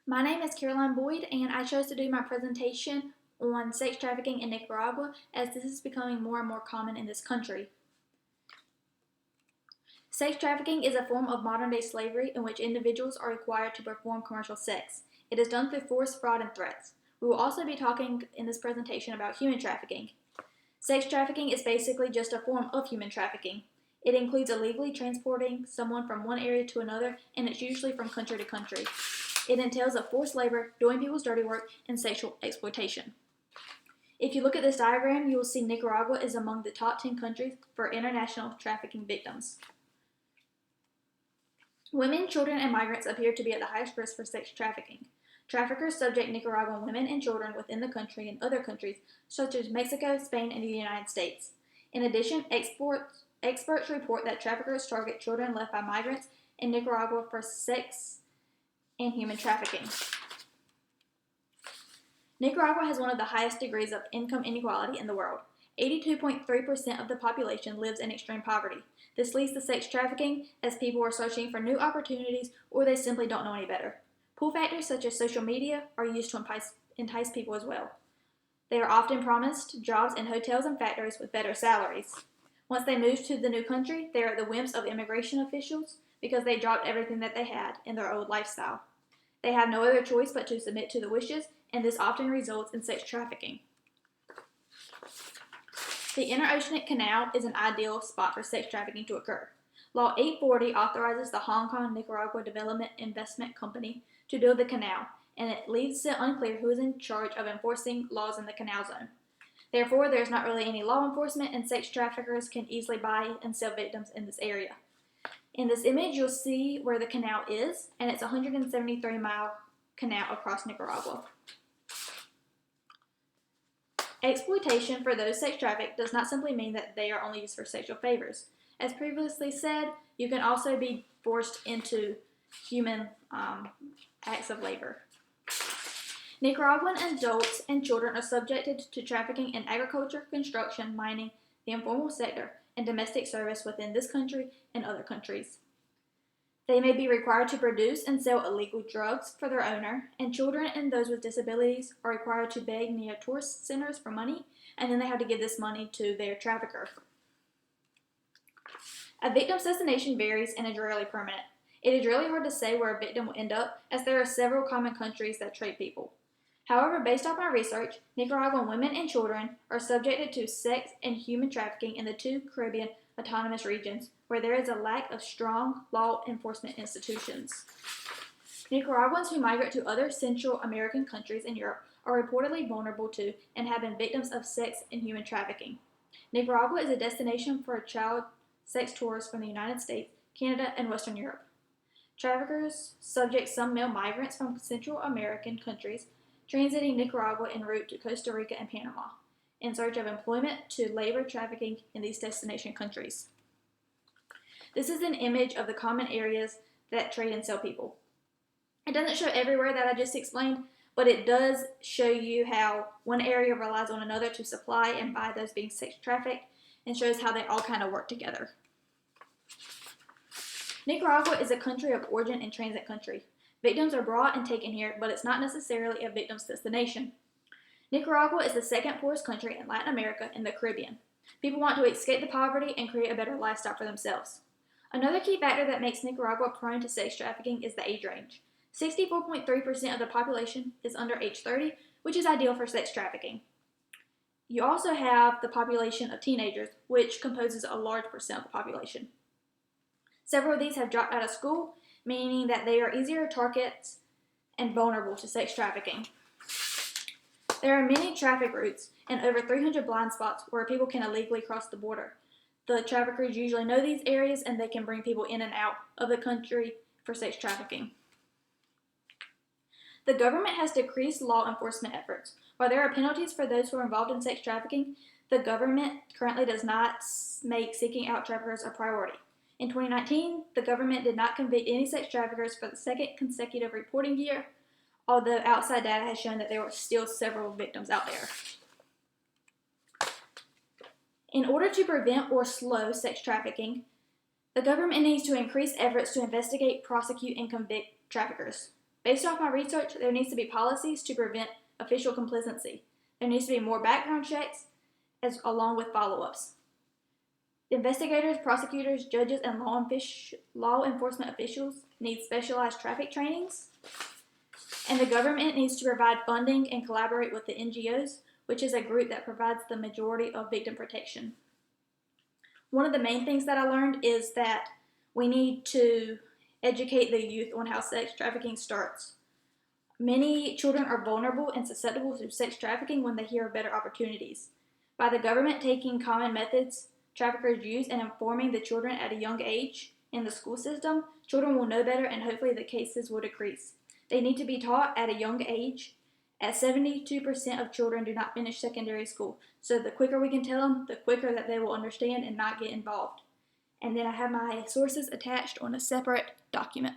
My name is Caroline Boyd, and I chose to do my presentation on sex trafficking in Nicaragua as this is becoming more and more common in this country. Sex trafficking is a form of modern-day slavery in which individuals are required to perform commercial sex. It is done through force, fraud, and threats. We will also be talking in this presentation about human trafficking. Sex trafficking is basically just a form of human trafficking. It includes illegally transporting someone from one area to another, and it's usually from country to country. It entails of forced labor, doing people's dirty work, and sexual exploitation. If you look at this diagram, you will see Nicaragua is among the top 10 countries for international trafficking victims. Women, children, and migrants appear to be at the highest risk for sex trafficking. Traffickers subject Nicaraguan women and children within the country and other countries, such as Mexico, Spain, and the United States. In addition, experts report that traffickers target children left by migrants in Nicaragua for sex and human trafficking. Nicaragua has one of the highest degrees of income inequality in the world. 82.3% of the population lives in extreme poverty. This leads to sex trafficking as people are searching for new opportunities or they simply don't know any better. Pull factors such as social media are used to entice people as well. They are often promised jobs in hotels and factories with better salaries. Once they move to the new country, they are at the whims of immigration officials because they dropped everything that they had in their old lifestyle. They have no other choice but to submit to the wishes, and this often results in sex trafficking. The Interoceanic Canal is an ideal spot for sex trafficking to occur. Law 840 authorizes the Hong Kong-Nicaragua Development Investment Company to build the canal, and it leaves it unclear who is in charge of enforcing laws in the canal zone. Therefore, there is not really any law enforcement, and sex traffickers can easily buy and sell victims in this area. In this image, you'll see where the canal is, and it's a 173-mile canal across Nicaragua. Exploitation for those sex trafficked does not simply mean that they are only used for sexual favors. As previously said, you can also be forced into human acts of labor. Nicaraguan adults and children are subjected to trafficking in agriculture, construction, mining, the informal sector, and domestic service within this country and other countries. They may be required to produce and sell illegal drugs for their owner, and children and those with disabilities are required to beg near tourist centers for money, and then they have to give this money to their trafficker. A victim's destination varies and is rarely permanent. It is really hard to say where a victim will end up, as there are several common countries that trade people. However, based on my research, Nicaraguan women and children are subjected to sex and human trafficking in the two Caribbean autonomous regions, where there is a lack of strong law enforcement institutions. Nicaraguans who migrate to other Central American countries in Europe are reportedly vulnerable to and have been victims of sex and human trafficking. Nicaragua is a destination for child sex tourists from the United States, Canada, and Western Europe. Traffickers subject some male migrants from Central American countries transiting Nicaragua en route to Costa Rica and Panama in search of employment to labor trafficking in these destination countries. This is an image of the common areas that trade and sell people. It doesn't show everywhere that I just explained, but it does show you how one area relies on another to supply and buy those being sex trafficked, and shows how they all kind of work together. Nicaragua is a country of origin and transit country. Victims are brought and taken here, but it's not necessarily a victim's destination. Nicaragua is the second poorest country in Latin America and the Caribbean. People want to escape the poverty and create a better lifestyle for themselves. Another key factor that makes Nicaragua prone to sex trafficking is the age range. 64.3% of the population is under age 30, which is ideal for sex trafficking. You also have the population of teenagers, which composes a large percent of the population. Several of these have dropped out of school, meaning that they are easier targets and vulnerable to sex trafficking. There are many traffic routes and over 300 blind spots where people can illegally cross the border. The traffickers usually know these areas and they can bring people in and out of the country for sex trafficking. The government has decreased law enforcement efforts. While there are penalties for those who are involved in sex trafficking, the government currently does not make seeking out traffickers a priority. In 2019, the government did not convict any sex traffickers for the second consecutive reporting year, although outside data has shown that there were still several victims out there. In order to prevent or slow sex trafficking, the government needs to increase efforts to investigate, prosecute, and convict traffickers. Based off my research, there needs to be policies to prevent official complacency. There needs to be more background checks along with follow-ups. Investigators, prosecutors, judges, and law enforcement officials need specialized traffic trainings. And the government needs to provide funding and collaborate with the NGOs, which is a group that provides the majority of victim protection. One of the main things that I learned is that we need to educate the youth on how sex trafficking starts. Many children are vulnerable and susceptible to sex trafficking when they hear of better opportunities. By the government taking common methods traffickers use and informing the children at a young age in the school system, children will know better and hopefully the cases will decrease. They need to be taught at a young age. At 72% of children do not finish secondary school, so the quicker we can tell them, the quicker that they will understand and not get involved. And then I have my sources attached on a separate document.